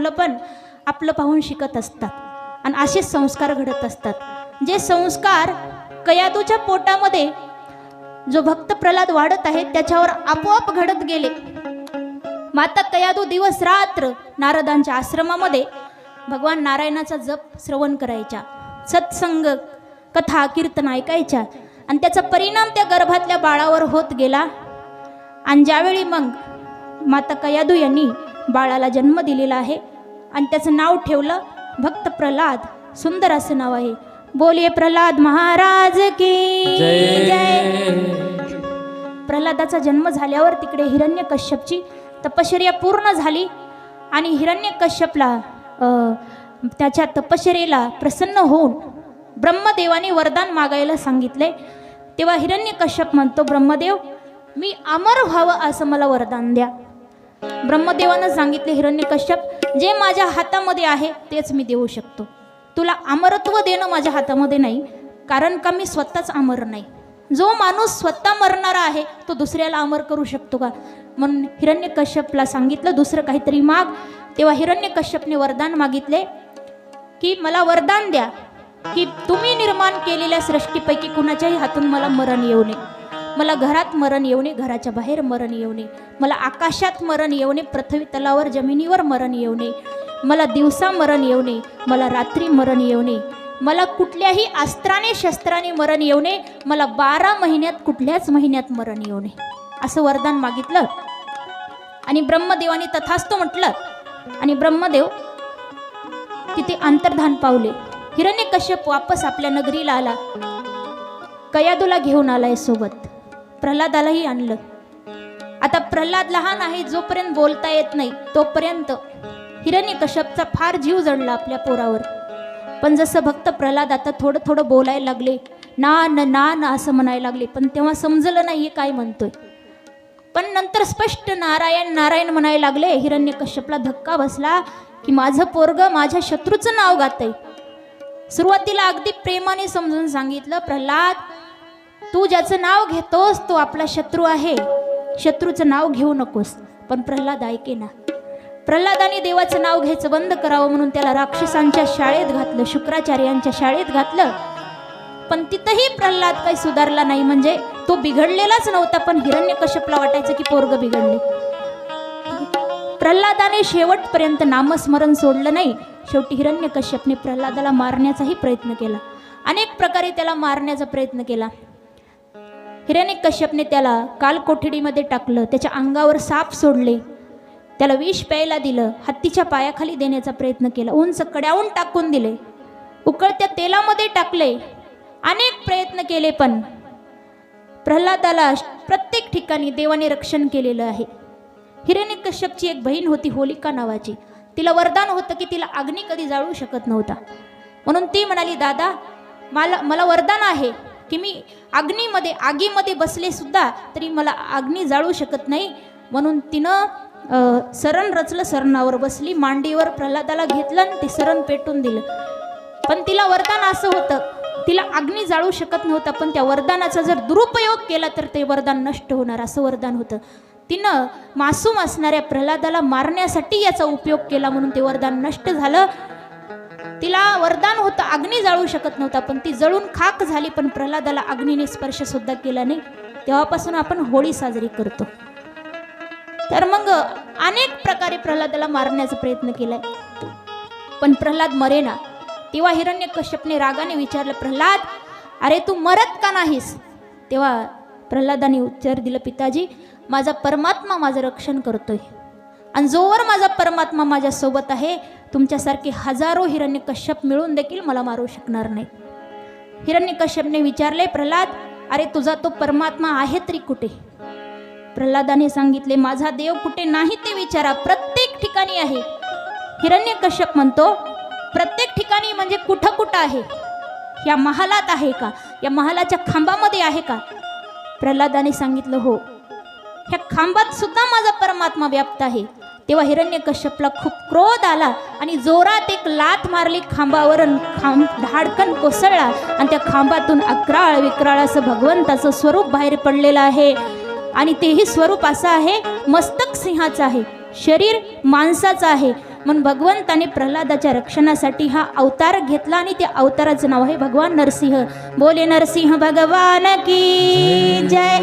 मुलं पण आपलं पाहून शिकत असतात आणि असेच संस्कार घडत असतात. जे संस्कार कयादूच्या पोटामध्ये जो भक्त प्रल्हाद वाढत आहे त्याच्यावर आपोआप घडत गेले. माता कयादू दिवस रात्र नारदांच्या आश्रमामध्ये भगवान नारायणाचा जप श्रवण करायच्या, सत्संग कथा कीर्तन ऐकायच्या आणि त्याचा परिणाम त्या गर्भातल्या बाळावर होत गेला. आणि ज्यावेळी मग माता कयादू यांनी बाळाला जन्म दिलेला आहे आणि त्याचं नाव ठेवलं भक्त प्रल्हाद. सुंदर असं नाव आहे. बोलिये प्रल्हाद महाराज की जय. प्रल्हादाचा जन्म झाल्यावर तिकडे हिरण्यकश्यपची तपश्चर्या पूर्ण झाली आणि हिरण्यकश्यपला त्याच्या तपश्चर्येला प्रसन्न होऊन ब्रह्मदेवाने वरदान मागायला सांगितले. तेव्हा हिरण्यकश्यप म्हणतो, ब्रह्मदेव मी अमर व्हावं असं मला वरदान द्या. ब्रह्मदेवानं सांगितले, हिरण्यकश्यप जे माझ्या हातामध्ये आहे तेच मी देऊ शकतो. तुला अमरत्व देणं माझ्या हातामध्ये नाही, कारण का मी स्वतःच अमर नाही. जो माणूस स्वतः मरणारा आहे तो दुसऱ्याला अमर करू शकतो का? म्हणून हिरण्यकश्यपला सांगितलं दुसरं काहीतरी माग. तेव्हा हिरण्यकश्यपने वरदान मागितले की मला वरदान द्या की तुम्ही निर्माण केलेल्या सृष्टीपैकी कुणाच्याही हातून मला मरण येऊ नये. मला घरात मरण येऊ नये, घराच्या बाहेर मरण येऊ नये, मला आकाशात मरण येऊ नये, पृथ्वी तलावर जमिनीवर मरण येऊ नये, मला दिवसा मरण येऊ नये, मला रात्री मरण येऊ नये, मला कुठल्याही अस्त्राने शस्त्राने मरण येऊ नये, मला 12 महिन्यात कुठल्याच महिन्यात मरण येऊ नये असं वरदान मागितलं. आणि ब्रह्मदेवाने तथास्तु म्हटलं आणि ब्रह्मदेव तिथे अंतर्धान पावले. हिरण्यकश्यप वापस आपल्या नगरीला आला. कयादूला घेऊन आलाय सोबत, प्रल्हादालाही आणलं. आता प्रल्हाद लहान आहे, जोपर्यंत बोलता येत नाही तोपर्यंत हिरण्यकश्यपचा फार जीव जडला आपल्या पोरावर. पण जसं भक्त प्रल्हाद आता थोडं थोडं बोलायला लागले, ना असं म्हणायला लागले, पण तेव्हा समजलं नाही हे काय म्हणतोय. पण नंतर स्पष्ट नारायण नारायण म्हणायला लागले. हिरण्यकश्यपला धक्का बसला की माझं पोरग माझ्या शत्रूचं नाव गातंय. सुरुवातीला अगदी प्रेमाने समजून सांगितलं, प्रल्हाद तू ज्याचं नाव घेतोस तो आपला शत्रू आहे, शत्रूचं नाव घेऊ नकोस. पण प्रल्हाद ऐके ना. प्रल्हादाने देवाचं नाव घ्यायचं बंद करावं म्हणून त्याला राक्षसांच्या शाळेत घातलं, शुक्राचार्यांच्या शाळेत घातलं. पण तिथंही प्रल्हाद काही सुधारला नाही. म्हणजे तो बिघडलेलाच नव्हता, पण हिरण्यकश्यपला वाटायचं की पोरग बिघडले. प्रल्हादाने शेवटपर्यंत नामस्मरण सोडलं नाही. शेवटी हिरण्यकश्यपने प्रल्हादाला मारण्याचाही प्रयत्न केला, अनेक प्रकारे त्याला मारण्याचा प्रयत्न केला. हिरण्यकश्यपने त्याला कालकोठडीमध्ये टाकलं, त्याच्या अंगावर साप सोडले, त्याला विष प्यायला दिलं, हत्तीच्या पायाखाली देण्याचा प्रयत्न केला, उंच कड्यावून टाकून दिले, उकळत्या तेलामध्ये टाकले, अनेक प्रयत्न केले. पण प्रल्हादाला प्रत्येक ठिकाणी देवाने रक्षण केलेलं आहे. हिरण्यकश्यपची एक बहीण होती होलिका नावाची. तिला वरदान होतं की तिला अग्नी कधी जाळू शकत नव्हता. म्हणून ती म्हणाली, दादा मला वरदान आहे की मी आगीमध्ये बसले सुद्धा तरी मला अग्नी जाळू शकत नाही. म्हणून तिनं सरण रचलं, सरणावर बसली, मांडीवर प्रल्हादाला घेतलं आणि ते सरण पेटून दिलं. पण तिला वरदान असं होतं, तिला अग्नी जाळू शकत नव्हता, पण त्या वरदानाचा जर दुरुपयोग केला तर ते वरदान नष्ट होणार असं वरदान होतं. तिनं मासूम असणाऱ्या प्रल्हादाला मारण्यासाठी याचा उपयोग केला म्हणून ते वरदान नष्ट झालं. तिला वरदान होतं अग्नी जाळू शकत नव्हता, पण ती जळून खाक झाली. पण प्रल्हादाला अग्नीने स्पर्श सुद्धा केला नाही. तेव्हापासून आपण होळी साजरी करतो. तर मग अनेक प्रकारे प्रल्हादाला मारण्याचा प्रयत्न केलाय, पण प्रल्हाद मरेना. तेव्हा हिरण्यकश्यपने रागाने विचारलं, प्रल्हाद अरे तू मरत का नाहीस? तेव्हा प्रल्हादाने उत्तर दिलं, पिताजी माझा परमात्मा माझं रक्षण करतोय आणि जोवर माझा परमात्मा माझ्यासोबत आहे तुमच्यासारखे हजारो हिरण्यकश्यप मिळून देखील मला मारू शकणार नाही. हिरण्यकश्यपने विचारले, प्रल्हाद अरे तुझा तो परमात्मा आहे तरी कुठे? प्रल्हादाने सांगितले, माझा देव कुठे नाही ते विचारा, प्रत्येक ठिकाणी आहे. हिरण्यकश्यप म्हणतो, प्रत्येक ठिकाणी म्हणजे कुठं कुठं आहे? या महालात आहे का? या महालाच्या खांबामध्ये आहे का? प्रल्हादाने सांगितलं, हो, ह्या खांबात सुद्धा माझा परमात्मा व्याप्त आहे. तेव्हा हिरण्यकश्यपला खूप क्रोध आला आणि जोरात एक लाथ मारली खांबावर. खांब धाडकन कोसळला आणि त्या खांबातून अक्राळ विक्राळ असं भगवंताचं स्वरूप बाहेर पडलेलं आहे. आणि तेही स्वरूप असं आहे, मस्तक सिंहाचं आहे, शरीर माणसाचं आहे. म्हणून भगवंताने प्रल्हादाच्या रक्षणासाठी हा अवतार घेतला आणि त्या अवताराचं नाव आहे भगवान नरसिंह. बोले नरसिंह भगवान की जय.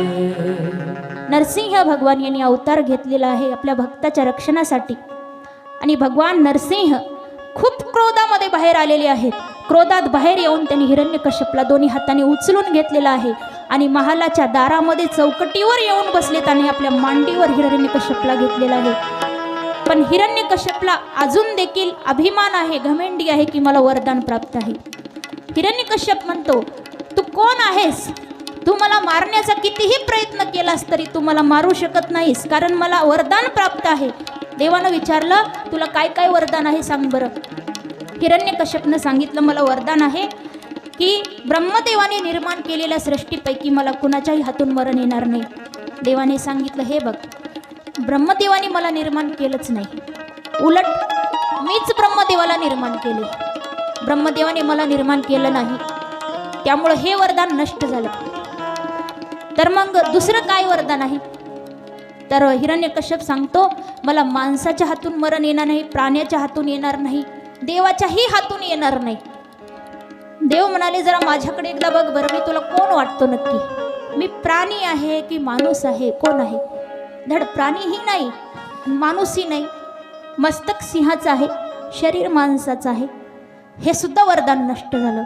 नरसिंह भगवान यांनी अवतार घेतलेला आहे आपल्या भक्ताच्या रक्षणासाठी. आणि भगवान नरसिंह खूप क्रोधामध्ये बाहेर आलेले आहेत. क्रोधात बाहेर येऊन त्यांनी हिरण्यकश्यपला दोन्ही हाताने उचलून घेतलेला आहे आणि महालाच्या दारामध्ये चौकटीवर येऊन बसले. त्याने आपल्या मांडीवर हिरण्यकश्यपला घेतलेला आहे. पण हिरण्यकश्यपला अजून देखील अभिमान आहे, घमेंडी आहे की मला वरदान प्राप्त आहे. हिरण्यकश्यप म्हणतो, तू कोण आहेस? तू मला मारण्याचा कितीही प्रयत्न केलास तरी तू मला मारू शकत नाहीस, कारण मला वरदान प्राप्त आहे. देवानं विचारलं, तुला काय काय वरदान आहे सांग बरं. हिरण्यकश्यपनं सांगितलं, मला वरदान आहे की ब्रह्मदेवाने निर्माण केलेल्या सृष्टीपैकी मला कुणाच्याही हातून मरण येणार नाही. देवाने सांगितलं, हे बघ, ब्रह्मदेवाने मला निर्माण केलंच नाही, उलट मीच ब्रह्मदेवाला निर्माण केले. ब्रह्मदेवाने मला निर्माण केलं नाही, त्यामुळं हे वरदान नष्ट झालं. तर मग दुसरं काय वरदान आहे? तर हिरण्यकश्यप सांगतो, मला माणसाच्या हातून मरण येणार नाही, प्राण्याच्या हातून येणार नाही, देवाच्याही हातून येणार नाही. देव म्हणाले, जरा माझ्याकडे एकदा बघ बरं, मी तुला कोण वाटतो नक्की? मी प्राणी आहे की माणूस आहे? कोण आहे? धड प्राणीही नाही, माणूसही नाही. मस्तक सिंहाचं आहे, शरीर माणसाचं आहे. हे सुद्धा वरदान नष्ट झालं.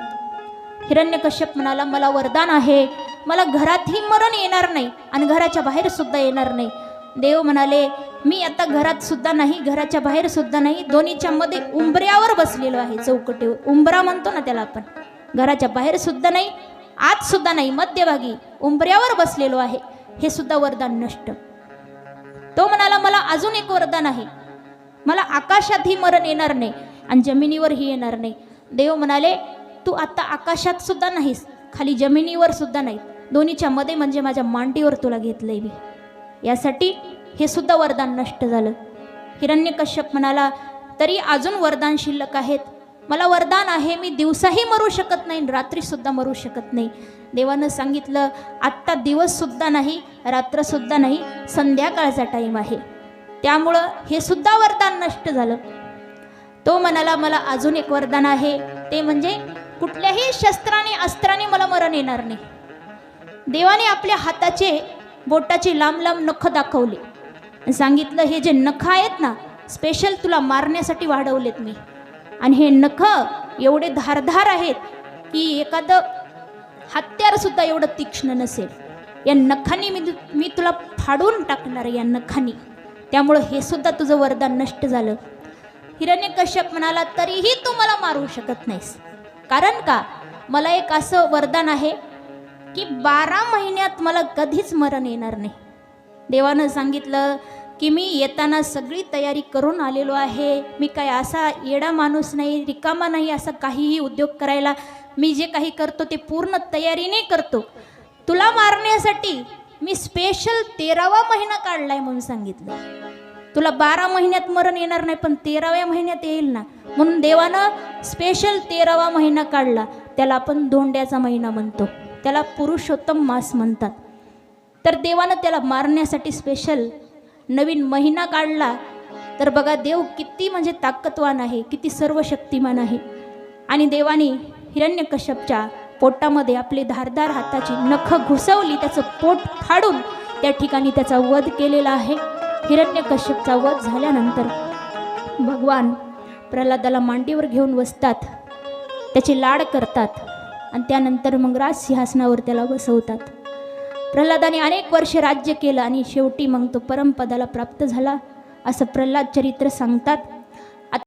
हिरण्यकश्यप म्हणाला, मला वरदान आहे, मला घरातही मरण येणार नाही आणि घराच्या बाहेर सुद्धा येणार नाही. देव म्हणाले, मी आता घरात सुद्धा नाही, घराच्या बाहेर सुद्धा नाही, दोन्हीच्या मध्ये उंबऱ्यावर बसलेलो आहे, चौकटीवर. उंबरा म्हणतो ना त्याला आपण. घराच्या बाहेर सुद्धा नाही, आत सुद्धा नाही, मध्यभागी उंबऱ्यावर बसलेलो आहे. हे सुद्धा वरदान नष्ट. तो म्हणाला, मला अजून एक वरदान आहे, मला आकाशातही मरण येणार नाही आणि जमिनीवरही येणार नाही. देव म्हणाले, तू आता आकाशात सुद्धा नाहीस, खाली जमिनीवर सुद्धा नाही, दोन्हीच्या मध्ये म्हणजे माझ्या मांडीवर तुला घेतलंय मी. यासाठी हे सुद्धा वरदान नष्ट झालं. हिरण्यकश्यप म्हणाला, तरी अजून वरदान शिल्लक आहेत. मला वरदान आहे, मी दिवसाही मरू शकत नाही, रात्री सुद्धा मरू शकत नाही. देवानं सांगितलं, आत्ता दिवस सुद्धा नाही, रात्र सुद्धा नाही, संध्याकाळचा टाईम आहे, त्यामुळं हे सुद्धा वरदान नष्ट झालं. तो म्हणाला, मला अजून एक वरदान आहे, ते म्हणजे कुठल्याही शस्त्राने अस्त्राने मला मरण येणार नाही. देवाने आपल्या हाताचे बोटाचे लांब लांब नख दाखवले, सांगितलं, हे जे नख आहेत ना, स्पेशल तुला मारण्यासाठी वाढवलेत मी, आणि हे नख एवढे धारधार आहेत की एखादं हत्यार सुद्धा एवढं तीक्ष्ण नसेल. या नखांनी मी तुला फाडून टाकणार या नखांनी, त्यामुळं हे सुद्धा तुझं वरदान नष्ट झालं. हिरण्यकश्यप म्हणाला, तरीही तू मला मारू शकत नाहीस, कारण का, मला एक असं वरदान आहे की 12 महिन्यात मला कधीच मरण येणार नाही. देवानं सांगितलं की मी येताना सगळी तयारी करून आलेलो आहे, मी काय असा येडा माणूस नाही, रिकामा नाही असा काहीही उद्योग करायला. मी जे काही करतो ते पूर्ण तयारीने करतो. तुला मारण्यासाठी मी स्पेशल 13वा महिना काढलाय म्हणून सांगितलं. तुला 12 महिन्यात मरण येणार नाही, पण 13व्या महिन्यात येईल ना, म्हणून देवानं स्पेशल 13वा महिना काढला. त्याला आपण धोंड्याचा महिना म्हणतो, त्याला पुरुषोत्तम मास म्हणतात. तर देवानं त्याला मारण्यासाठी स्पेशल नवीन महिना काढला. तर बघा, देव किती म्हणजे ताकदवान आहे, किती सर्व शक्तिमान आहे. आणि देवाने हिरण्यकश्यपच्या पोटामध्ये आपले धारदार हाताची नख घुसवली, त्याचं पोट फाडून त्या ठिकाणी त्याचा वध केलेला आहे. हिरण्यकश्यपचा वध झाल्यानंतर भगवान प्रल्हादाला मांडीवर घेऊन बसतात, त्याचे लाड करतात आणि त्यानंतर मग राजसिंहासनावर त्याला बसवतात. प्रल्हादाने अनेक वर्ष राज्य केलं आणि शेवटी मग तो परमपदाला प्राप्त झाला असं प्रल्हाद चरित्र सांगतात.